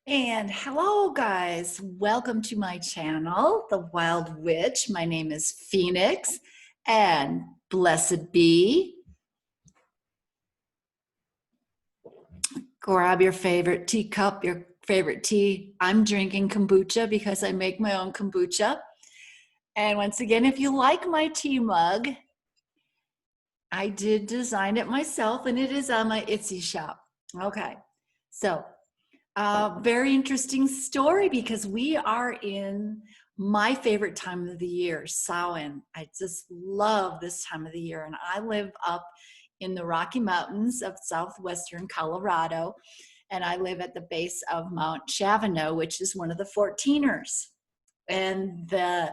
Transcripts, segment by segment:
And hello guys, welcome to my channel, The Wild Witch. My name is Phoenix and blessed be. Grab your favorite teacup, your favorite tea. I'm drinking kombucha because I make my own kombucha. And once again, if you like my tea mug, I did design it myself and it is on my Etsy shop. Okay, so very interesting story because we are in my favorite time of the year, Samhain. I just love this time of the year. And I live up in the Rocky Mountains of southwestern Colorado. And I live at the base of Mount Chavano, which is one of the 14ers. And the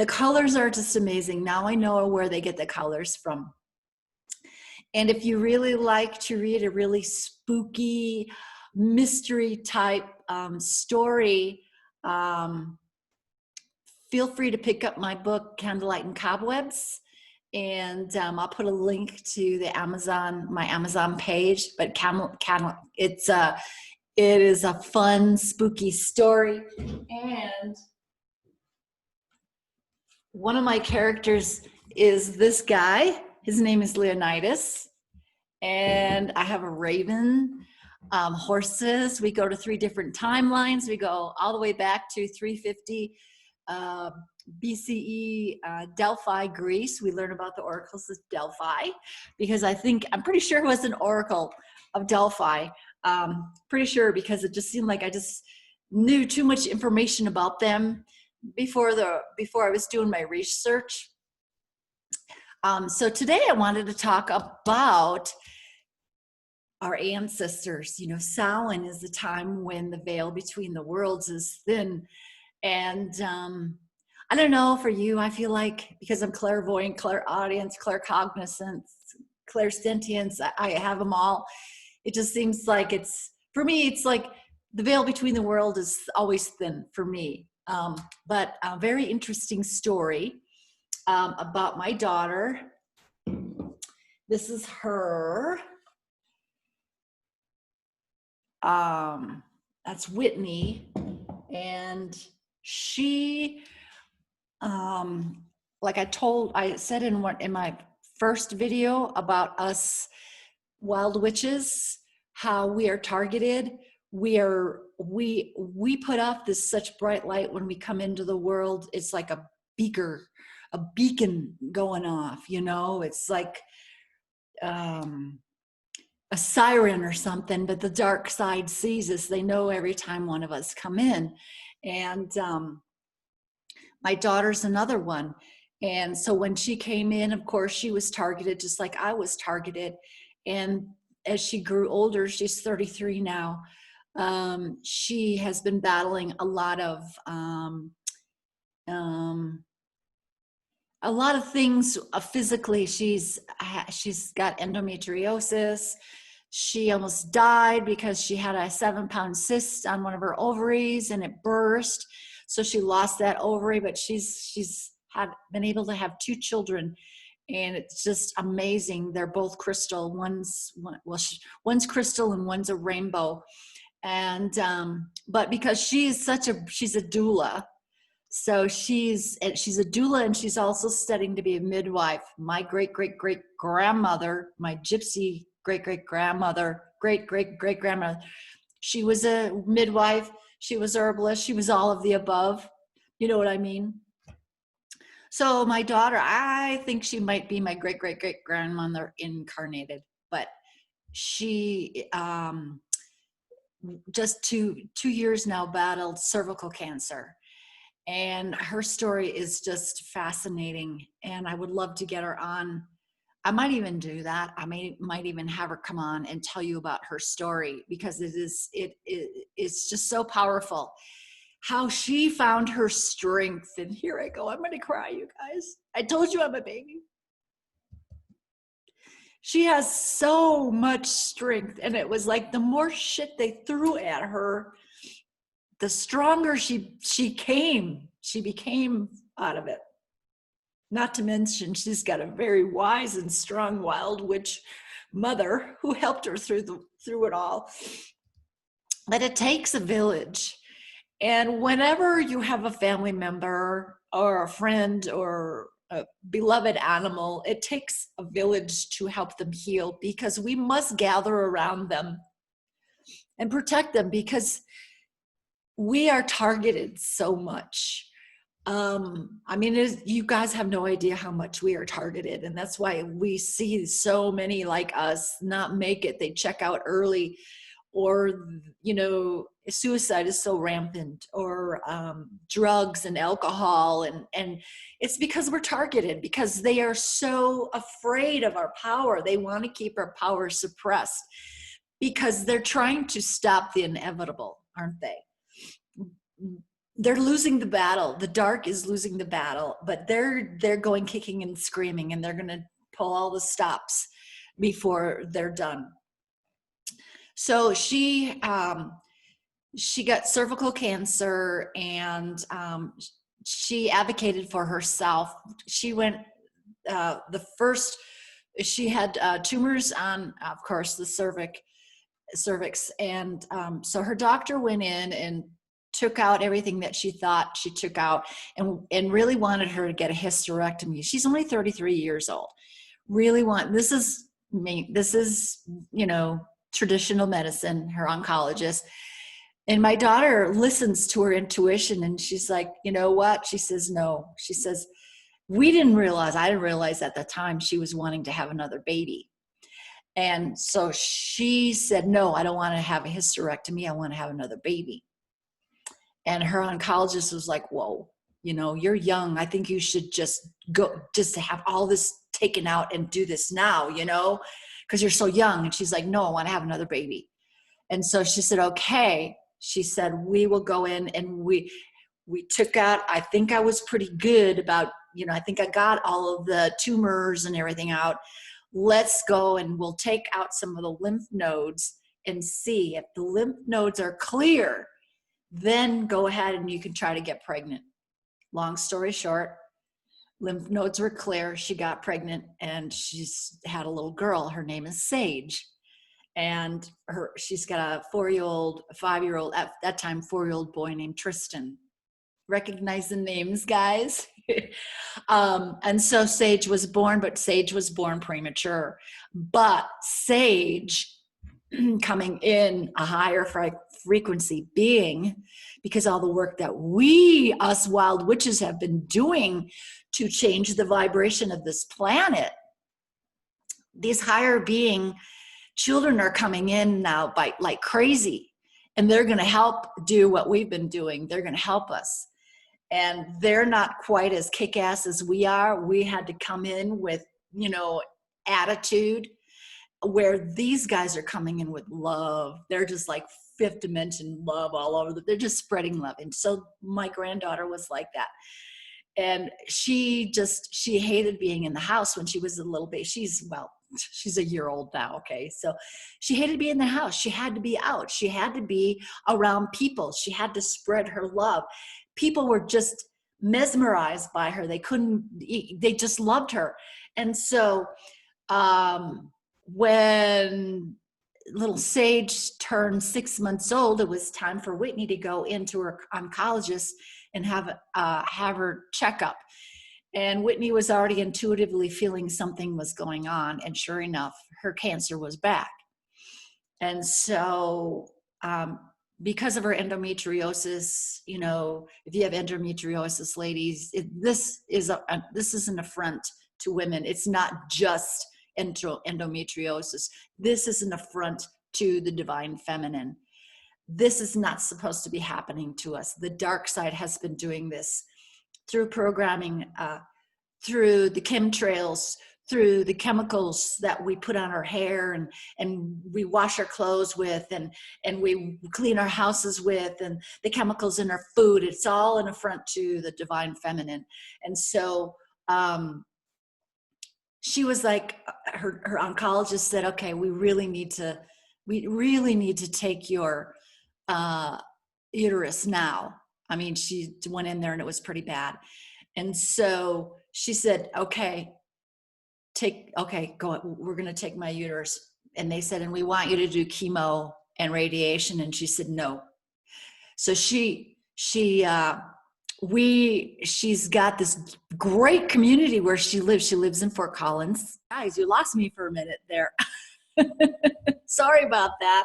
colors are just amazing. Now I know where they get the colors from. And if you really like to read a really spooky, mystery type story, feel free to pick up my book, Candlelight and Cobwebs. And I'll put a link to the my Amazon page. But it is a fun, spooky story. And one of my characters is this guy. His name is Denice. And I have a raven, horses. We go to 3 different timelines. We go all the way back to 350 BCE, Delphi, Greece. We learn about the oracles of Delphi because I'm pretty sure it was an oracle of Delphi. Pretty sure because it just seemed like I just knew too much information about them before I was doing my research. So today I wanted to talk about our ancestors. You know, Samhain is the time when the veil between the worlds is thin. And I don't know, for you, I feel like because I'm clairvoyant, clairaudience, claircognizance, clairsentience, I have them all. It just seems like for me, it's like the veil between the world is always thin for me. But a very interesting story about my daughter. This is her. That's Whitney. And she, like I said in my first video about us wild witches, how we are targeted. We put off this such bright light when we come into the world. It's like a beacon going off, you know. It's like a siren or something, but the dark side sees us. They know every time one of us come in. And my daughter's another one. And so when she came in, of course, she was targeted just like I was targeted. And as she grew older, she's 33 now, she has been battling a lot of things physically. She's got endometriosis. She almost died because she had a 7-pound cyst on one of her ovaries and it burst. So she lost that ovary, but she's been able to have 2 children. And it's just amazing. They're both crystal. One's crystal and one's a rainbow. And, but because she's a doula. So she's a doula, and she's also studying to be a midwife. My great-great-great-grandmother, my gypsy great-great-grandmother, great-great-great-grandmother, she was a midwife, she was herbalist, she was all of the above. You know what I mean? So my daughter, I think she might be my great-great-great-grandmother incarnated, but she just 2 years now battled cervical cancer. And her story is just fascinating. And I would love to get her on. I might even do that. I might even have her come on and tell you about her story, because it's just so powerful how she found her strength. And here I go. I'm going to cry, you guys. I told you I'm a baby. She has so much strength. And it was like the more shit they threw at her, the stronger she became out of it. Not to mention, she's got a very wise and strong wild witch mother who helped her through it all. But it takes a village. And whenever you have a family member or a friend or a beloved animal, it takes a village to help them heal, because we must gather around them and protect them, because we are targeted so much. I mean, you guys have no idea how much we are targeted. And that's why we see so many like us not make it. They check out early, or, you know, suicide is so rampant, or drugs and alcohol. And it's because we're targeted, because they are so afraid of our power. They want to keep our power suppressed, because they're trying to stop the inevitable, aren't they? They're losing the battle. The dark is losing the battle, but they're going kicking and screaming, and they're going to pull all the stops before they're done. So she got cervical cancer, and she advocated for herself. She went she had tumors on, of course, the cervix, and so her doctor went in and took out everything that she thought she took out, and really wanted her to get a hysterectomy. She's only 33 years old. This is you know, traditional medicine, her oncologist. And my daughter listens to her intuition, and she's like, you know what? She says, no. She says, I didn't realize at the time she was wanting to have another baby. And so she said, no, I don't want to have a hysterectomy. I want to have another baby. And her oncologist was like, whoa, you know, you're young. I think you should just to have all this taken out and do this now, you know, because you're so young. And she's like, no, I want to have another baby. And so she said, okay. She said, we will go in, and we took out, I think I was pretty good about, you know, I think I got all of the tumors and everything out. Let's go, and we'll take out some of the lymph nodes and see if the lymph nodes are clear, then go ahead and you can try to get pregnant. Long story short, lymph nodes were clear. She got pregnant, and she's had a little girl. Her name is Sage. And she's got a 5-year-old, at that time, 4-year-old boy named Tristan. Recognize the names, guys? And so Sage was born, but Sage was born premature. But Sage, coming in a higher frequency being, because all the work that us wild witches have been doing to change the vibration of this planet, these higher being children are coming in now by like crazy, and they're going to help do what we've been doing. They're going to help us. And they're not quite as kick-ass as we are. We had to come in with, you know, attitude, where these guys are coming in with love. They're just like fifth dimension love all over. They're just spreading love. And so my granddaughter was like that. And she hated being in the house when she was a little baby. She's a year old now. Okay. So she hated being in the house. She had to be out. She had to be around people. She had to spread her love. People were just mesmerized by her. They just loved her. And so, when little Sage turned 6 months old, it was time for Whitney to go into her oncologist and have her checkup. And Whitney was already intuitively feeling something was going on. And sure enough, her cancer was back. And so, because of her endometriosis, you know, if you have endometriosis, ladies, this is an affront to women. It's not just endometriosis. This is an affront to the divine feminine. This is not supposed to be happening to us. The dark side has been doing this through programming, through the chemtrails, through the chemicals that we put on our hair and we wash our clothes with and we clean our houses with, and the chemicals in our food. It's all an affront to the divine feminine. And so she was like, her oncologist said, okay, we really need to take your uterus now. I mean, she went in there and it was pretty bad. And so she said, okay, go, we're going to take my uterus. And they said, and we want you to do chemo and radiation? And she said, no. So she's got this great community where she lives. She lives in Fort Collins. Guys, you lost me for a minute there. Sorry about that.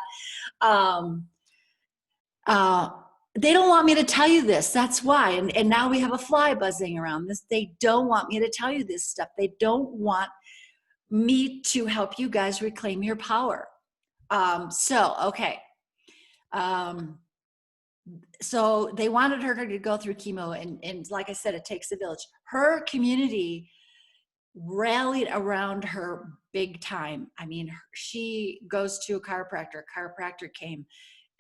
They don't want me to tell you this. That's why. And now we have a fly buzzing around this. They don't want me to tell you this stuff. They don't want me to help you guys reclaim your power. Okay. So they wanted her to go through chemo, and like I said, it takes a village. Her community rallied around her big time. I mean, she goes to a chiropractor. A chiropractor came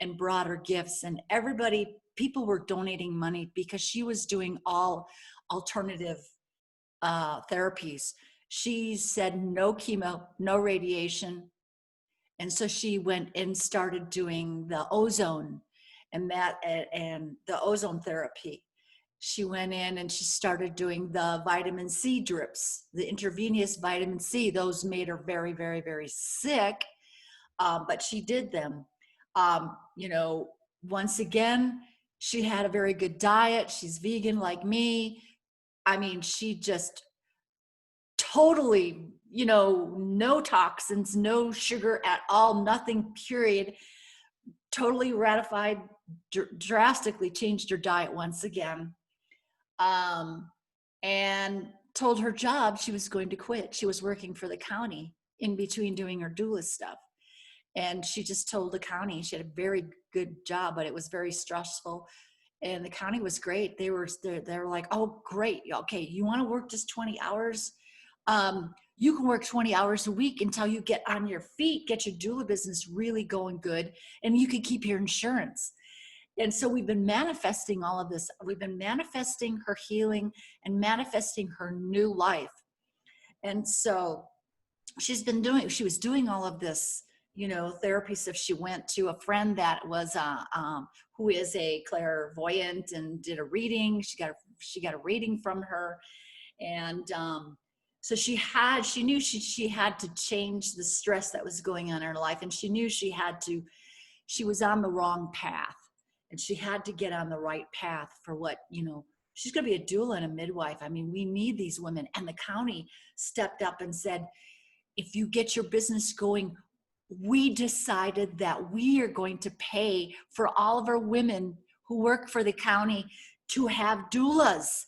and brought her gifts, and people were donating money because she was doing all alternative therapies. She said no chemo, no radiation. And so she went and started doing the ozone and the ozone therapy. She went in and she started doing the vitamin C drips, the intravenous vitamin C. Those made her very, very, very sick, but she did them. Once again, she had a very good diet. She's vegan like me. I mean, she just totally, no toxins, no sugar at all, nothing, period. Totally ratified, drastically changed her diet once again. And told her job she was going to quit. She was working for the county in between doing her doula stuff. And she just told the county she had a very good job, but it was very stressful. And the county was great. They were like, oh, great. Okay, you want to work just 20 hours? You can work 20 hours a week until you get on your feet, get your doula business really going good, and you can keep your insurance. And so we've been manifesting all of this. We've been manifesting her healing and manifesting her new life. And so she was doing all of this, therapy stuff. She went to a friend that was, who is a clairvoyant, and did a reading. She got a reading from her. And, so she knew she had to change the stress that was going on in her life. And she knew she was on the wrong path, and she had to get on the right path for what, she's going to be a doula and a midwife. I mean, we need these women. And the county stepped up and said, if you get your business going, we decided that we are going to pay for all of our women who work for the county to have doulas.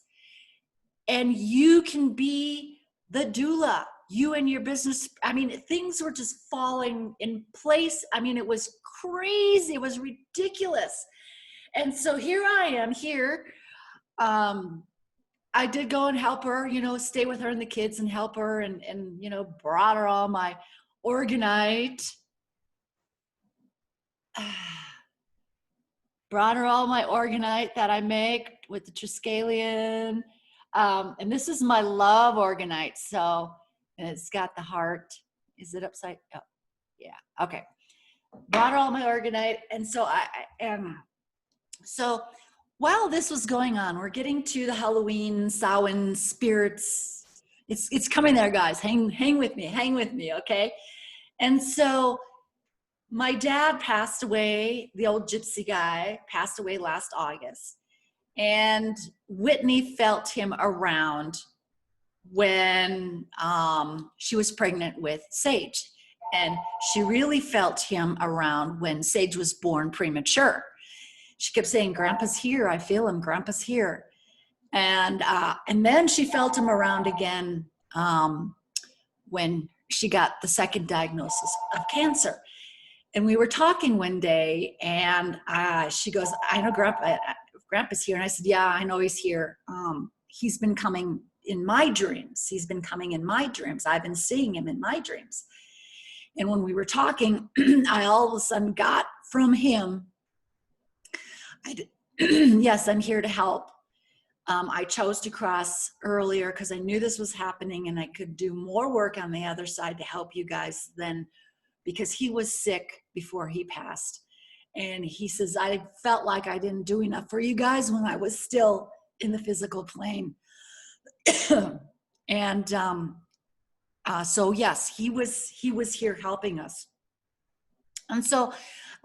And you can be the doula, you and your business. I mean, things were just falling in place. I mean, it was crazy. It was ridiculous. And so here I am here. I did go and help her, stay with her and the kids and help her, and brought her all my Organite. Brought her all my Organite that I make with the Triskelion. And this is my love Organite. So, and it's got the heart. Is it upside? Oh, yeah. Okay. Brought her all my Organite. And so while this was going on, we're getting to the Halloween, Samhain spirits. It's coming there, guys. Hang with me. Okay. And so my dad passed away. The old gypsy guy passed away last August. And Whitney felt him around when she was pregnant with Sage. And she really felt him around when Sage was born premature. She kept saying, Grandpa's here. I feel him. Grandpa's here. And then she felt him around again when she got the second diagnosis of cancer. And we were talking one day, and she goes, I know Grandpa's here. And I said, yeah, I know he's here. He's been coming in my dreams. I've been seeing him in my dreams. And when we were talking, I all of a sudden got from him, yes, I'm here to help. I chose to cross earlier because I knew this was happening, and I could do more work on the other side to help you guys because he was sick before he passed. And he says, I felt like I didn't do enough for you guys when I was still in the physical plane. And so yes, he was here helping us. And so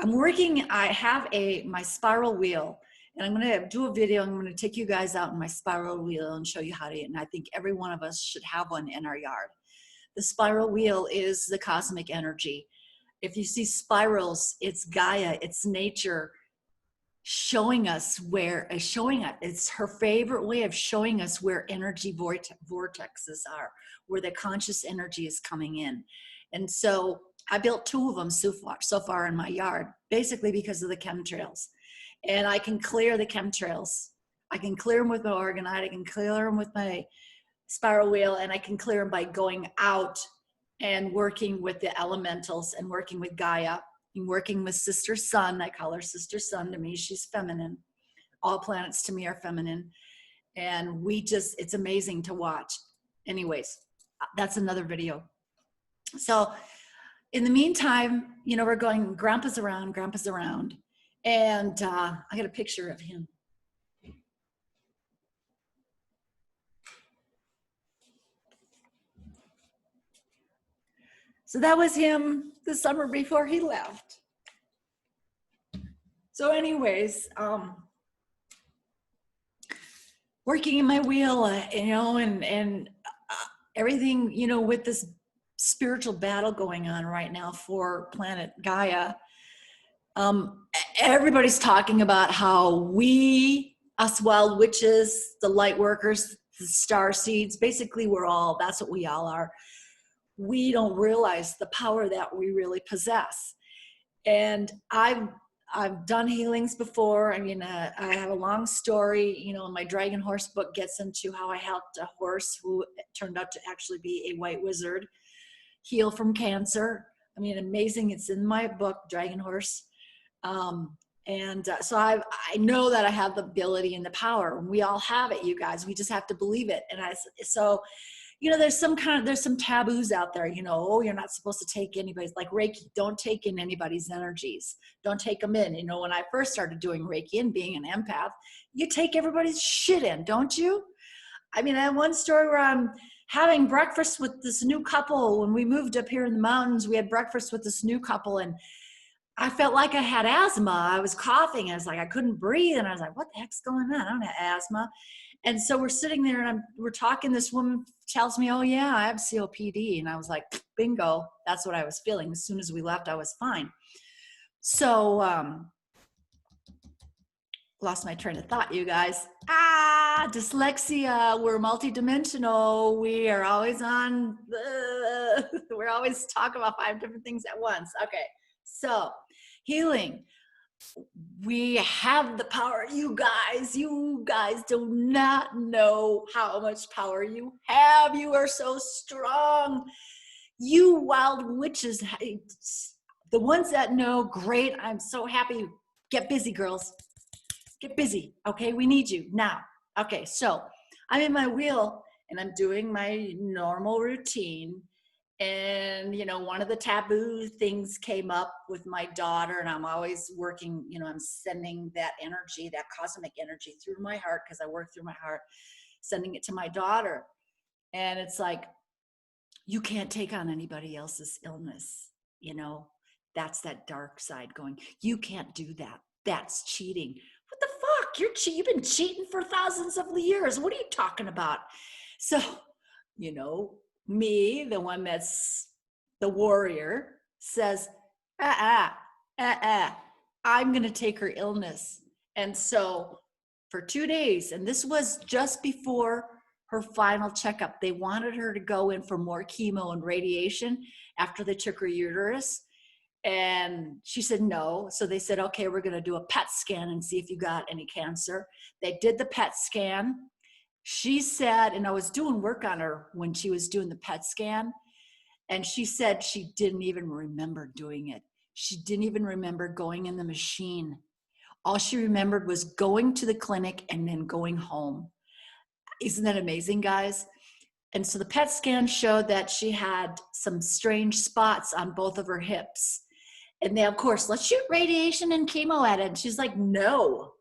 I have my spiral wheel, and I'm going to do a video. I'm going to take you guys out in my spiral wheel and show you how to, and I think every one of us should have one in our yard. The spiral wheel is the cosmic energy. If you see spirals, it's Gaia, it's nature showing us it's her favorite way of showing us where energy vortexes are, where the conscious energy is coming in. And so I built 2 of them so far in my yard, basically because of the chemtrails. And I can clear the chemtrails. I can clear them with my Organite, I can clear them with my spiral wheel, and I can clear them by going out and working with the elementals and working with Gaia and working with Sister Sun. I call her Sister Sun. To me, she's feminine. All planets to me are feminine. And it's amazing to watch. Anyways, that's another video. So in the meantime, we're going, Grandpa's around. And I got a picture of him. So that was him the summer before he left. So anyways, working in my wheel, and everything, with this spiritual battle going on right now for planet Gaia, everybody's talking about how us wild witches, the light workers, the star seeds, basically that's what we all are. We don't realize the power that we really possess. And I've done healings before. I mean, I have a long story, my Dragon Horse book gets into how I helped a horse who turned out to actually be a white wizard heal from cancer. I mean, amazing. It's in my book, Dragon Horse. So I know that I have the ability and the power. We all have it, you guys. We just have to believe it. And there's some taboos out there, you're not supposed to take anybody's, like Reiki, don't take in anybody's energies. Don't take them in. When I first started doing Reiki and being an empath, you take everybody's shit in, don't you? I mean, I have one story where I'm having breakfast with this new couple. When we moved up here in the mountains, we had breakfast with this new couple, and I felt like I had asthma. I was coughing. I was like, I couldn't breathe. And I was like, what the heck's going on? I don't have asthma. And so we're sitting there and we're talking. This woman tells me, oh yeah, I have COPD. And I was like, bingo. That's what I was feeling. As soon as we left, I was fine. So, lost my train of thought, you guys. Dyslexia. We're multidimensional. We are always we're always talking about 5 different things at once. Okay. So healing. We have the power. You guys do not know how much power you have. You are so strong. You wild witches, the ones that know, great. I'm so happy. Get busy, girls. Get busy. Okay, we need you now. Okay, so I'm in my wheel and I'm doing my normal routine. And, one of the taboo things came up with my daughter, and I'm always working, I'm sending that energy, that cosmic energy through my heart, because I work through my heart, sending it to my daughter. And it's like, you can't take on anybody else's illness. That's that dark side going, you can't do that. That's cheating. What the fuck? You've been cheating for thousands of years. What are you talking about? So, me, the one that's the warrior, says, I'm going to take her illness. And so for 2 days, and this was just before her final checkup, they wanted her to go in for more chemo and radiation after they took her uterus. And she said no. So they said, okay, we're going to do a PET scan and see if you got any cancer. They did the PET scan. She said, and I was doing work on her when she was doing the PET scan, and she said she didn't even remember doing it. She didn't even remember going in the machine. All she remembered was going to the clinic and then going home. Isn't that amazing, guys? And so the PET scan showed that she had some strange spots on both of her hips. And they, of course, let's shoot radiation and chemo at it. And she's like, no.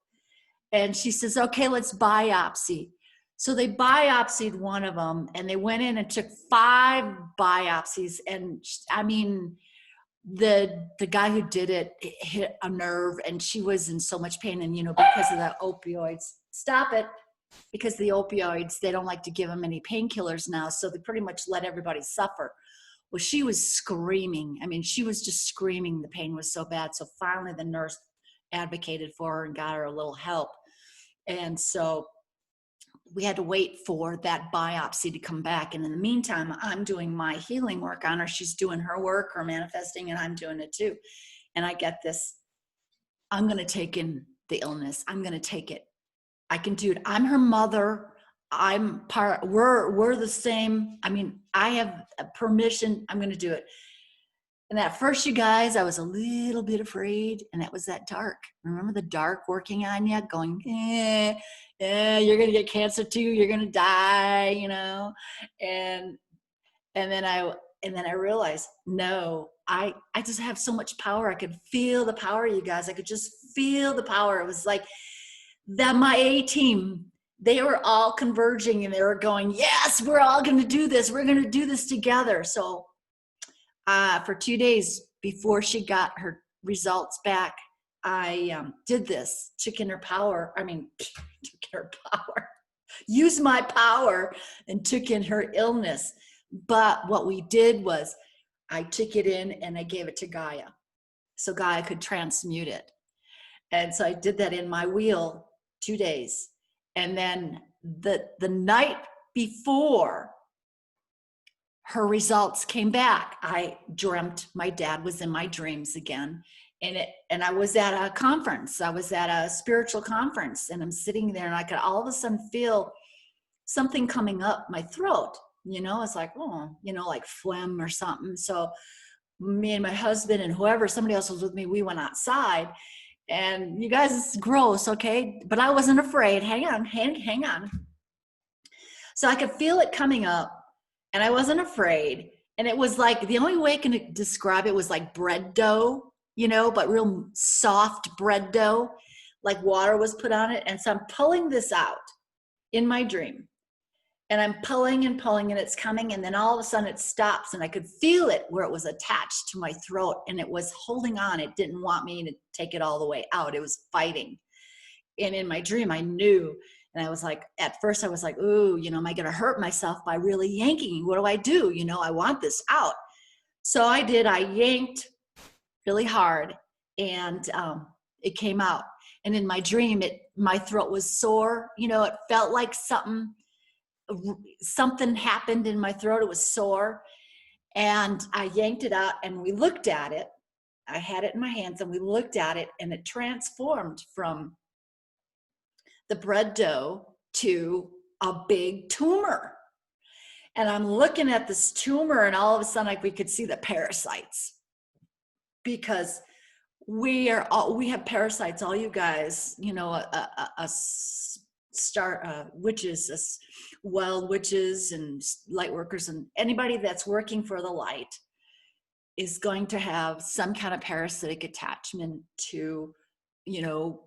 And she says, okay, let's biopsy. So they biopsied one of them, and they went in and took 5 biopsies. And I mean, the guy who did it hit a nerve, and she was in so much pain. And, you know, because of the opioids, stop it, because the opioids, they don't like to give them any painkillers now. So they pretty much let everybody suffer. Well, she was screaming. I mean, she was just screaming. The pain was so bad. So finally the nurse advocated for her and got her a little help. And so we had to wait for that biopsy to come back. And in the meantime, I'm doing my healing work on her. She's doing her work, her manifesting, and I'm doing it too. And I get this, I'm going to take in the illness. I'm going to take it. I can do it. I'm her mother. We're the same. I mean, I have permission. I'm going to do it. And at first, you guys, I was a little bit afraid, and that was that dark. Remember the dark working on you, going, you're going to get cancer too. You're going to die, you know? And then I realized, no, I just have so much power. I could feel the power, you guys. I could just feel the power. It was like that my A team, they were all converging, and they were going, yes, we're all going to do this. We're going to do this together. So for 2 days before she got her results back, I did this, took in her power. I mean, took in her power, used my power and took in her illness. But what we did was I took it in and I gave it to Gaia, so Gaia could transmute it. And so I did that in my wheel 2 days. And then the night before her results came back, I dreamt my dad was in my dreams again. And I was at a conference. I was at a spiritual conference, and I'm sitting there, and I could all of a sudden feel something coming up my throat. You know, it's like, oh, you know, like phlegm or something. So me and my husband and whoever, somebody else was with me, we went outside. And you guys, it's gross, okay? But I wasn't afraid. Hang on. So I could feel it coming up, and I wasn't afraid. And it was like, the only way I can describe it was like bread dough, you know, but real soft bread dough, like water was put on it. And so I'm pulling this out in my dream. And I'm pulling and pulling, and it's coming. And then all of a sudden it stops, and I could feel it where it was attached to my throat, and it was holding on. It didn't want me to take it all the way out. It was fighting. And in my dream, I knew. And I was like, at first I was like, ooh, you know, am I going to hurt myself by really yanking? What do I do? You know, I want this out. So I did. I yanked really hard, and it came out. And in my dream, my throat was sore. You know, it felt like something happened in my throat. It was sore. And I yanked it out, and we looked at it. I had it in my hands, and we looked at it, and it transformed from the bread dough to a big tumor. And I'm looking at this tumor, and all of a sudden, like, we could see the parasites, because we have parasites, all you guys, you know, witches, wild witches and light workers, and anybody that's working for the light is going to have some kind of parasitic attachment to, you know,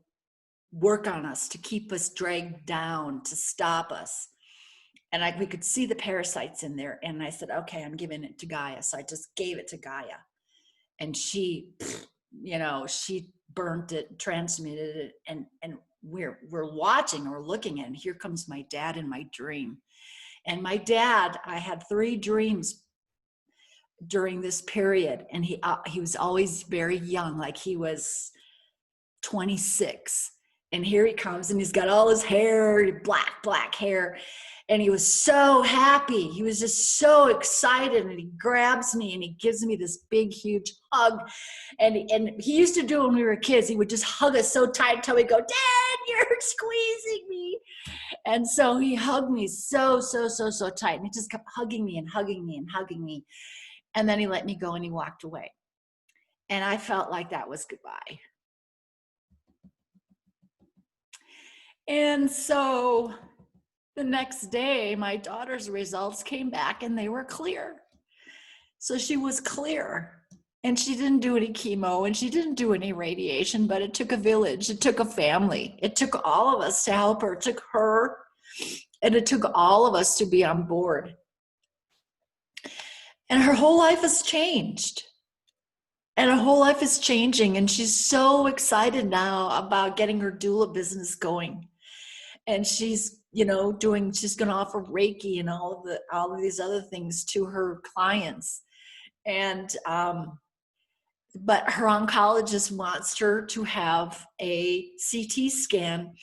work on us, to keep us dragged down, to stop us. And we could see the parasites in there. And I said, okay, I'm giving it to Gaia. So I just gave it to Gaia. And she, you know, she burnt it, transmuted it. And we're watching, we're looking at it. And here comes my dad in my dream. And my dad, I had 3 dreams during this period. And he was always very young, like he was 26. And here he comes, and he's got all his hair, black hair. And he was so happy. He was just so excited. And he grabs me, and he gives me this big, huge hug. And he used to do it when we were kids. He would just hug us so tight until we go, Dad, you're squeezing me. And so he hugged me so tight. And he just kept hugging me and hugging me and hugging me. And then he let me go, and he walked away. And I felt like that was goodbye. And so the next day, my daughter's results came back, and they were clear. So she was clear, and she didn't do any chemo, and she didn't do any radiation, but it took a village. It took a family. It took all of us to help her. It took her, and it took all of us to be on board. And her whole life has changed. And her whole life is changing, and she's so excited now about getting her doula business going. And she's, she's going to offer Reiki and all of these other things to her clients. And but her oncologist wants her to have a CT scan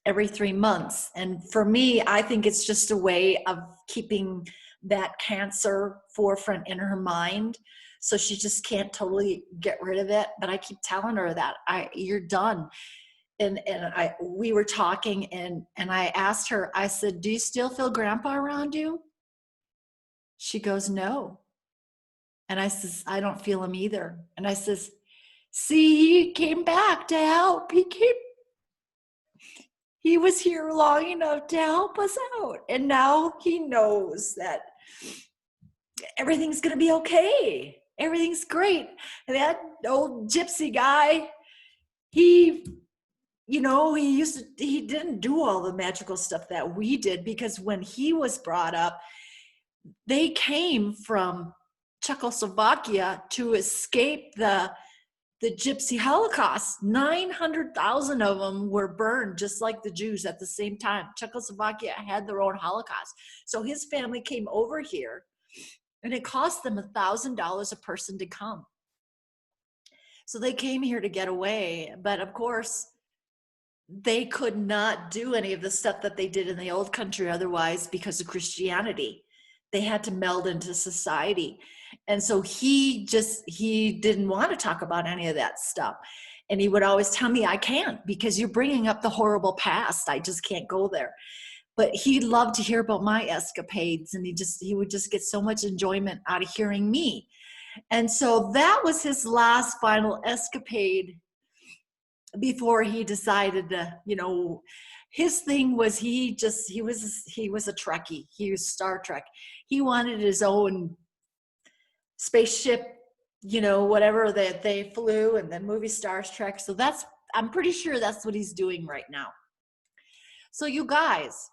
every 3 months. And for me, I think it's just a way of keeping that cancer forefront in her mind. So she just can't totally get rid of it. But I keep telling her that you're done. And we were talking, and I asked her, I said, do you still feel grandpa around you? She goes, no. And I says, I don't feel him either. And I says, see, he came back to help. He was here long enough to help us out. And now he knows that everything's going to be okay. Everything's great. And that old gypsy guy, he didn't do all the magical stuff that we did, because when he was brought up, they came from Czechoslovakia to escape the Gypsy Holocaust. 900,000 of them were burned, just like the Jews at the same time. Czechoslovakia had their own Holocaust. So his family came over here, and it cost them $1,000 a person to come. So they came here to get away. But of course, they could not do any of the stuff that they did in the old country otherwise, because of Christianity. They had to meld into society. And so he didn't want to talk about any of that stuff. And he would always tell me, I can't, because you're bringing up the horrible past. I just can't go there. But he loved to hear about my escapades, and he would just get so much enjoyment out of hearing me. And so that was his last final escapade before he decided to, his thing was he was a Trekkie. He was Star Trek. He wanted his own spaceship, whatever that they flew, and the movie Star Trek. So I'm pretty sure that's what he's doing right now. So you guys,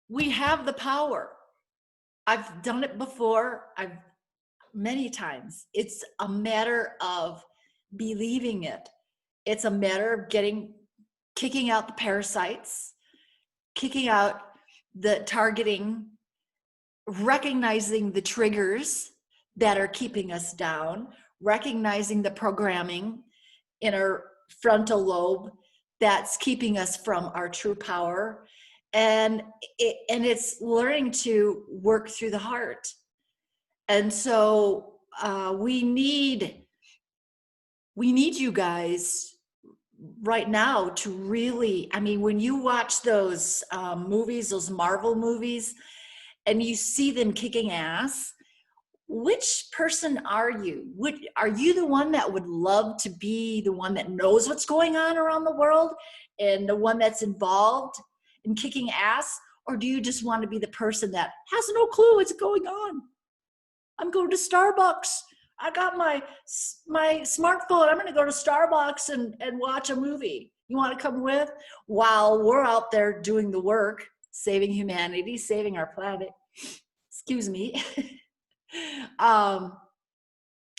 we have the power. I've done it before. Many times. It's a matter of believing it. It's a matter of kicking out the parasites, kicking out the targeting, recognizing the triggers that are keeping us down, recognizing the programming in our frontal lobe that's keeping us from our true power. And it's learning to work through the heart. And so we need you guys right now to really, when you watch those movies, those Marvel movies, and you see them kicking ass, which person are you? Are you the one that would love to be the one that knows what's going on around the world and the one that's involved in kicking ass? Or do you just want to be the person that has no clue what's going on? I'm going to Starbucks. I got my smartphone. I'm going to go to Starbucks and watch a movie. You want to come with? While we're out there doing the work, saving humanity, saving our planet. Excuse me.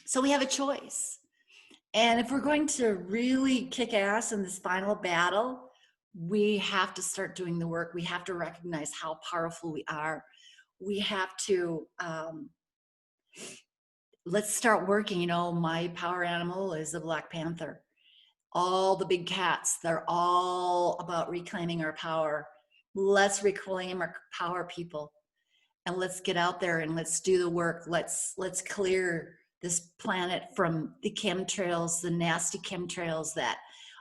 So we have a choice. And if we're going to really kick ass in this final battle, we have to start doing the work. We have to recognize how powerful we are. We have to, let's start working. My power animal is a Black Panther. All the big cats, they're all about reclaiming our power. Let's reclaim our power, people. And let's get out there and let's do the work. Let's clear this planet from the chemtrails, the nasty chemtrails that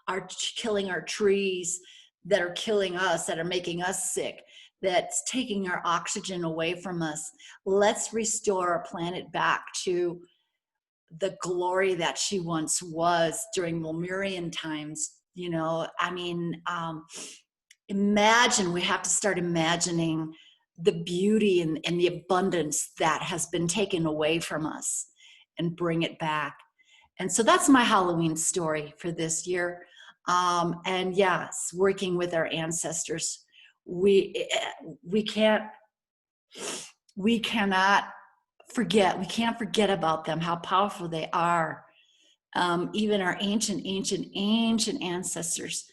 are killing our trees, that are killing us, that are making us sick, that's taking our oxygen away from us. Let's restore our planet back to the glory that she once was during Lemurian times. Imagine, we have to start imagining the beauty and the abundance that has been taken away from us and bring it back. And so that's my Halloween story for this year. And yes, working with our ancestors, we cannot we can't forget about them, how powerful they are. Even our ancient ancestors,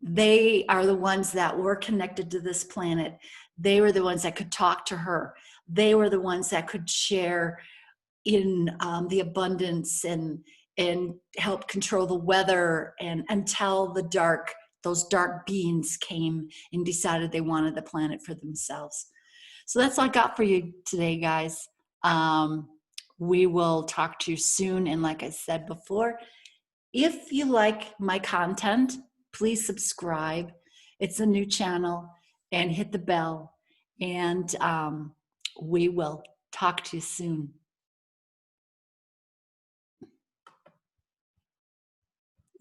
they are the ones that were connected to this planet. They were the ones that could talk to her. They were the ones that could share in the abundance and help control the weather, and until those dark beings came and decided they wanted the planet for themselves. So that's all I got for you today, guys. We will talk to you soon. And like I said before, if you like my content, please subscribe. It's a new channel, and hit the bell. And we will talk to you soon.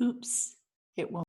Oops, it won't.